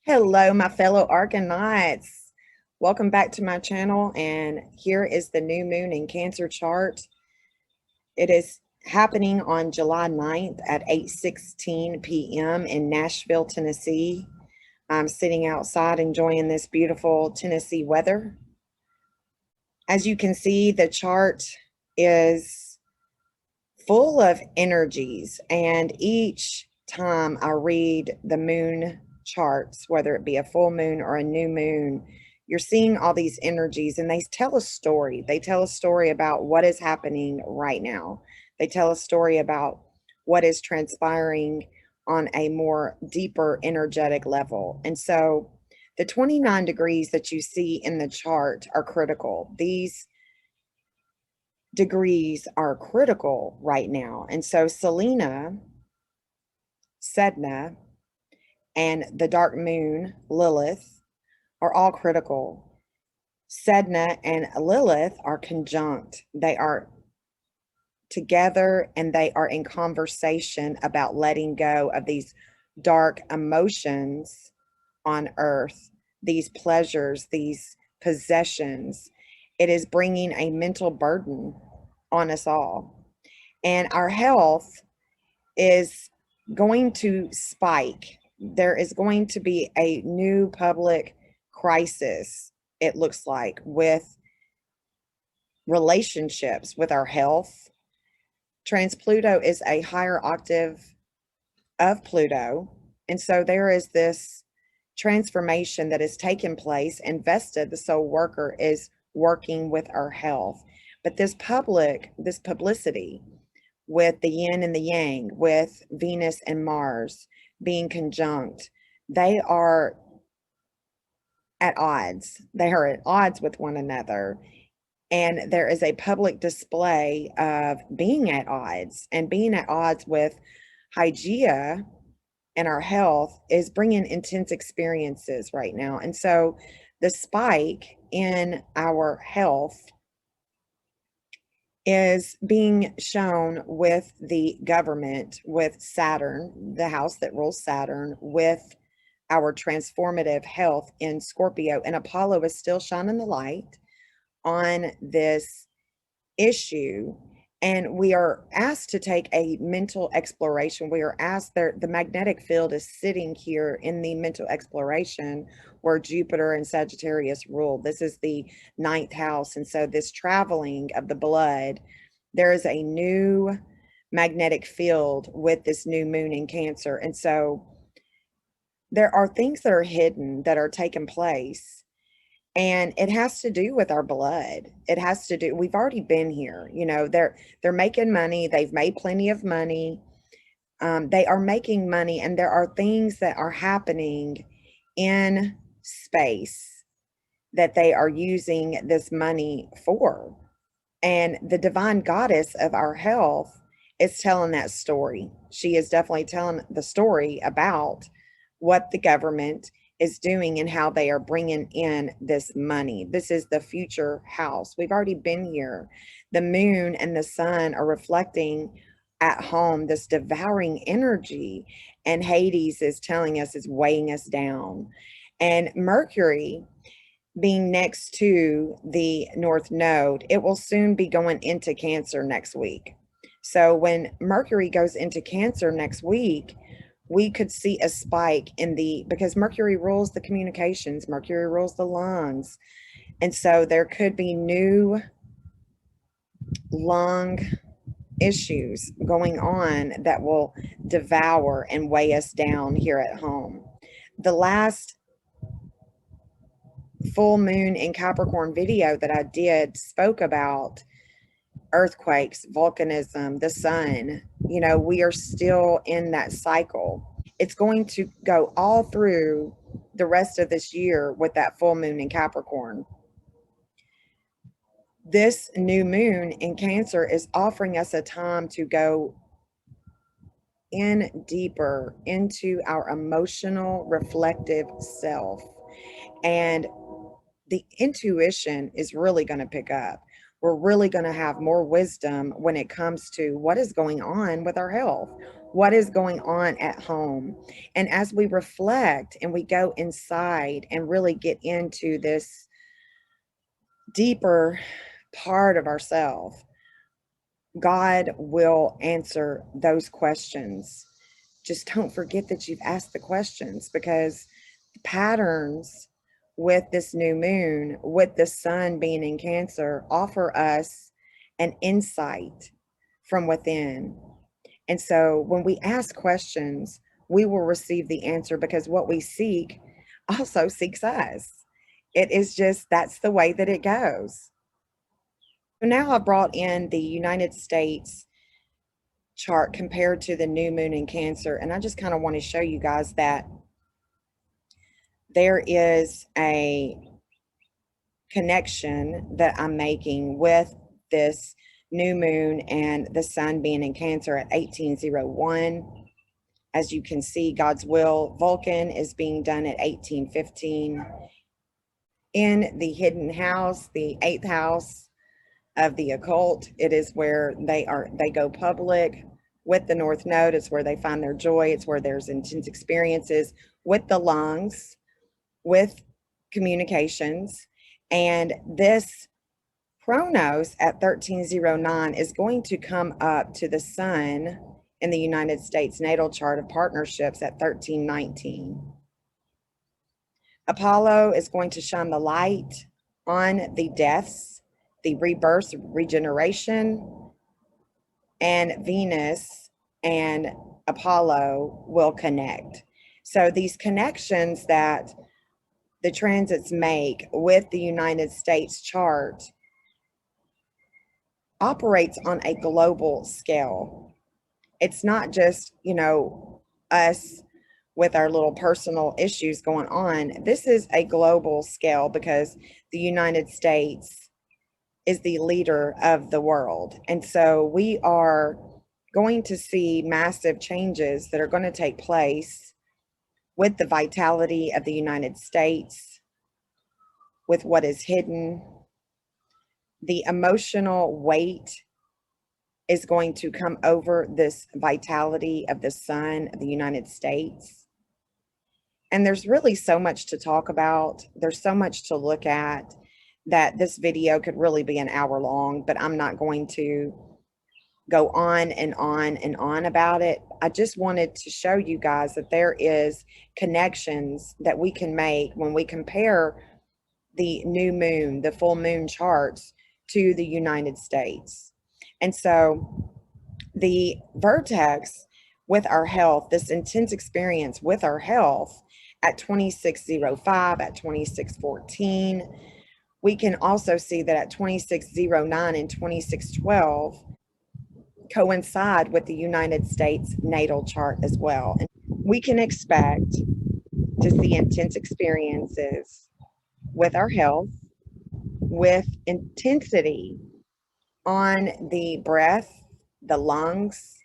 Hello, my fellow Argonauts. Welcome back to my channel. And here is the new moon in Cancer chart. It is happening on July 9th at 8:16 p.m. in Nashville, Tennessee. I'm sitting outside enjoying this beautiful Tennessee weather. As you can see, the chart is full of energies, and each time I read the moon charts, whether it be a full moon or a new moon, you're seeing all these energies, and they tell a story. They tell a story about what is happening right now. They tell a story about what is transpiring on a more deeper energetic level. And so the 29 degrees that you see in the chart are critical. These degrees are critical right now. And so Selena, Sedna, and the dark moon, Lilith, are all critical. Sedna and Lilith are conjunct. They are together and they are in conversation about letting go of these dark emotions on earth, these pleasures, these possessions. It is bringing a mental burden on us all. And our health is going to spike. There is going to be a new public crisis, it looks like, with relationships, with our health. Trans Pluto is a higher octave of Pluto. And so there is this transformation that has taken place, and Vesta, the soul worker, is working with our health. But this publicity with the yin and the yang, with Venus and Mars being conjunct, they are at odds. They are at odds with one another. And there is a public display of being at odds, and being at odds with Hygeia and our health is bringing intense experiences right now. And so the spike in our health is being shown with the government, with Saturn, the house that rules Saturn, with our transformative health in Scorpio. And Apollo is still shining the light on this issue. And we are asked to take a mental exploration. We are asked there, the magnetic field is sitting here in the mental exploration where Jupiter and Sagittarius rule. This is the ninth house. And so this traveling of the blood, there is a new magnetic field with this new moon in Cancer. And so there are things that are hidden that are taking place. And it has to do with our blood. It has to do, we've already been here. You know, they're making money. They've made plenty of money. They are making money, and there are things that are happening in space that they are using this money for. And the divine goddess of our health is telling that story. She is definitely telling the story about what the government is doing and how they are bringing in this money. This is the future house. We've already been here. The moon and the sun are reflecting at home this devouring energy, and Hades is telling us, is weighing us down. And Mercury being next to the North Node, it will soon be going into Cancer next week. So when Mercury goes into Cancer next week, we could see a spike in because Mercury rules the communications, Mercury rules the lungs. And so there could be new lung issues going on that will devour and weigh us down here at home. The last full moon in Capricorn video that I did spoke about earthquakes, volcanism, the sun. You know, we are still in that cycle. It's going to go all through the rest of this year with that full moon in Capricorn. This new moon in Cancer is offering us a time to go in deeper into our emotional, reflective self. And the intuition is really going to pick up. We're really going to have more wisdom when it comes to what is going on with our health. What is going on at home? And as we reflect and we go inside and really get into this deeper part of ourselves, God will answer those questions. Just don't forget that you've asked the questions, because the patterns with this new moon, with the sun being in Cancer, offer us an insight from within. And so when we ask questions, we will receive the answer, because what we seek also seeks us. It is just, that's the way that it goes. So now I brought in the United States chart compared to the new moon in Cancer. And I just kind of want to show you guys that there is a connection that I'm making with this new moon and the sun being in Cancer at 1801. As you can see, God's will, Vulcan, is being done at 1815. In the hidden house, the 8th house of the occult, it is where they go public with the North Node. It's where they find their joy. It's where there's intense experiences with the lungs, with communications. And this Chronos at 1309 is going to come up to the sun in the United States natal chart of partnerships at 1319. Apollo is going to shine the light on the deaths, the rebirth, regeneration, and Venus and Apollo will connect. So these connections that the transits make with the United States chart operates on a global scale. It's not just, us with our little personal issues going on. This is a global scale, because the United States is the leader of the world. And so we are going to see massive changes that are going to take place with the vitality of the United States, with what is hidden. The emotional weight is going to come over this vitality of the sun of the United States. And there's really so much to talk about. There's so much to look at that this video could really be an hour long, but I'm not going to go on and on and on about it. I just wanted to show you guys that there is connections that we can make when we compare the new moon, the full moon charts to the United States. And so the vertex with our health, this intense experience with our health at 2605, at 2614, we can also see that at 2609 and 2612 coincide with the United States natal chart as well. And we can expect to see intense experiences with our health, with intensity on the breath, the lungs.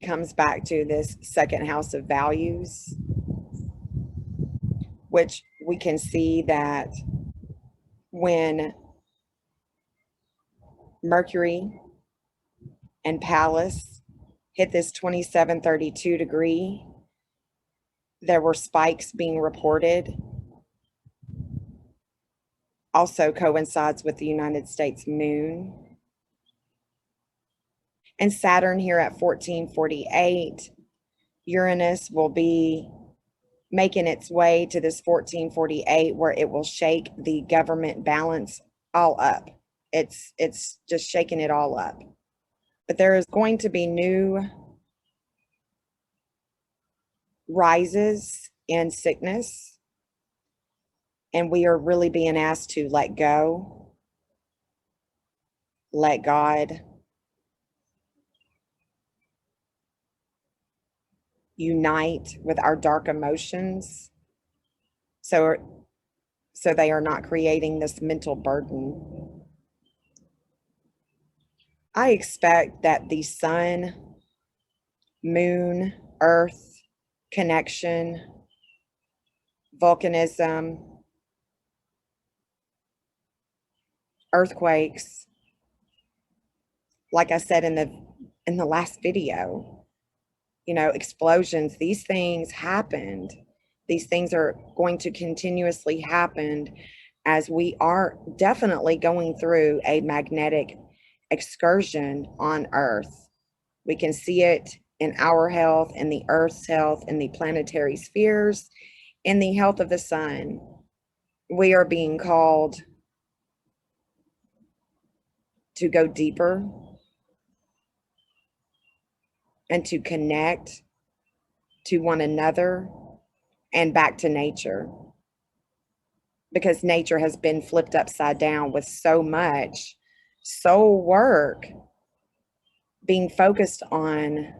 Comes back to this second house of values, which we can see that when Mercury and Pallas hit this 2732 degree, there were spikes being reported. Also coincides with the United States moon. And Saturn here at 1448, Uranus will be making its way to this 1448, where it will shake the government balance all up. It's just shaking it all up. But there is going to be new rises in sickness, and we are really being asked to let go, let God, unite with our dark emotions, so they are not creating this mental burden. I expect that the sun, moon, earth connection, volcanism, earthquakes, like I said in the last video, explosions. These things happened. These things are going to continuously happen as we are definitely going through a magnetic excursion on Earth. We can see it in our health, in the Earth's health, in the planetary spheres, in the health of the sun. We are being called to go deeper and to connect to one another and back to nature, because nature has been flipped upside down with so much soul work being focused on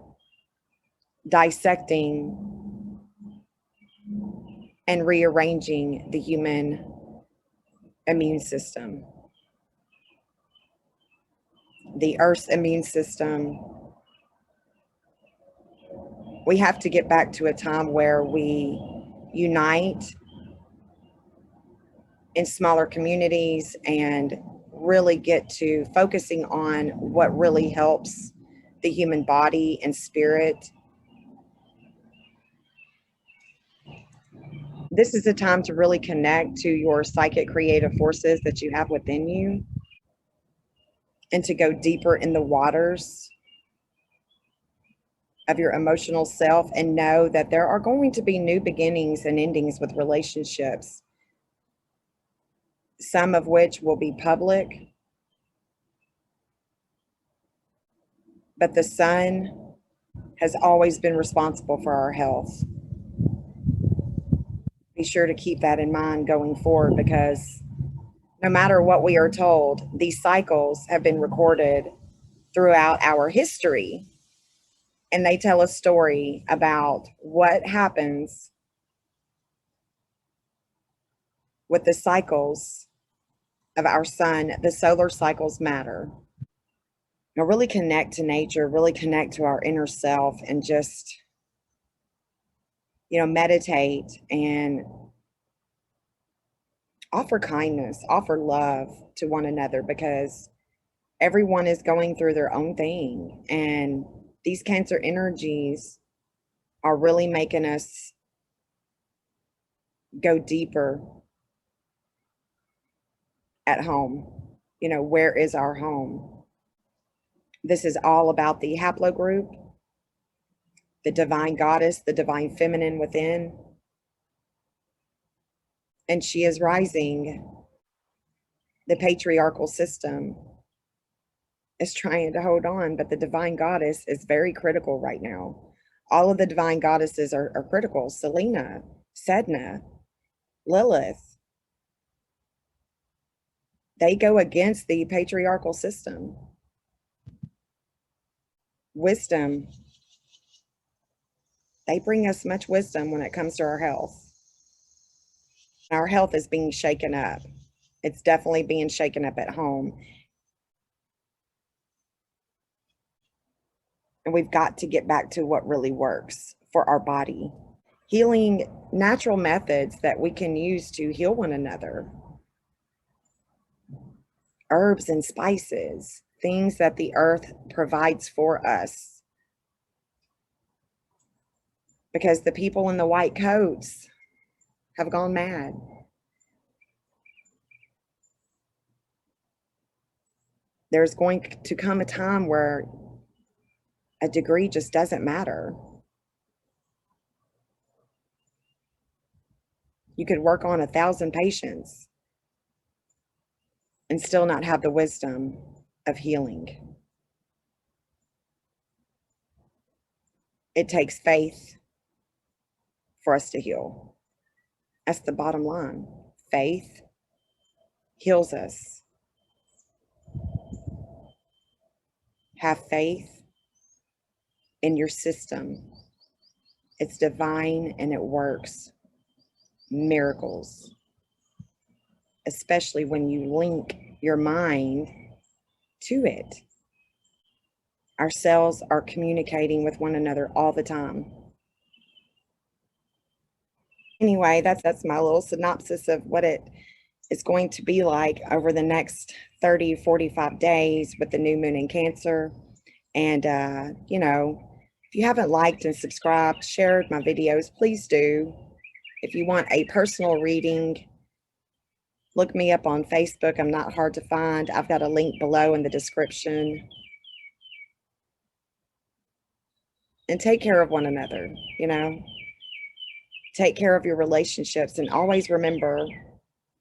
dissecting and rearranging the human immune system, the Earth's immune system. We have to get back to a time where we unite in smaller communities and really get to focusing on what really helps the human body and spirit. This is a time to really connect to your psychic creative forces that you have within you and to go deeper in the waters of your emotional self and know that there are going to be new beginnings and endings with relationships, some of which will be public. But the sun has always been responsible for our health. Be sure to keep that in mind going forward, because no matter what we are told, these cycles have been recorded throughout our history, and they tell a story about what happens with the cycles of our sun. The solar cycles matter. Now, really connect to nature, really connect to our inner self, and just, meditate and offer kindness, offer love to one another, because everyone is going through their own thing. And these Cancer energies are really making us go deeper at home. Where is our home? This is all about the haplogroup, the divine goddess, the divine feminine within. And she is rising. The patriarchal system is trying to hold on, but the divine goddess is very critical right now. All of the divine goddesses are critical. Selena, Sedna, Lilith, they go against the patriarchal system. Wisdom, they bring us much wisdom when it comes to our health. Our health is being shaken up. It's definitely being shaken up at home. And we've got to get back to what really works for our body. Healing, natural methods that we can use to heal one another. Herbs and spices, things that the earth provides for us. Because the people in the white coats have gone mad. There's going to come a time where a degree just doesn't matter. You could work on 1,000 patients and still not have the wisdom of healing. It takes faith for us to heal. That's the bottom line. Faith heals us. Have faith in your system. It's divine and it works miracles, especially when you link your mind to it. Our cells are communicating with one another all the time. Anyway, that's my little synopsis of what it is going to be like over the next 30, 45 days with the new moon in Cancer. And, If you haven't liked and subscribed, shared my videos, please do. If you want a personal reading, look me up on Facebook. I'm not hard to find. I've got a link below in the description. And take care of one another, you know. Take care of your relationships, and always remember,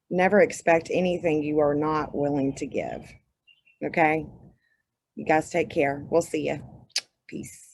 never expect anything you are not willing to give. Okay? You guys take care. We'll see you. Peace.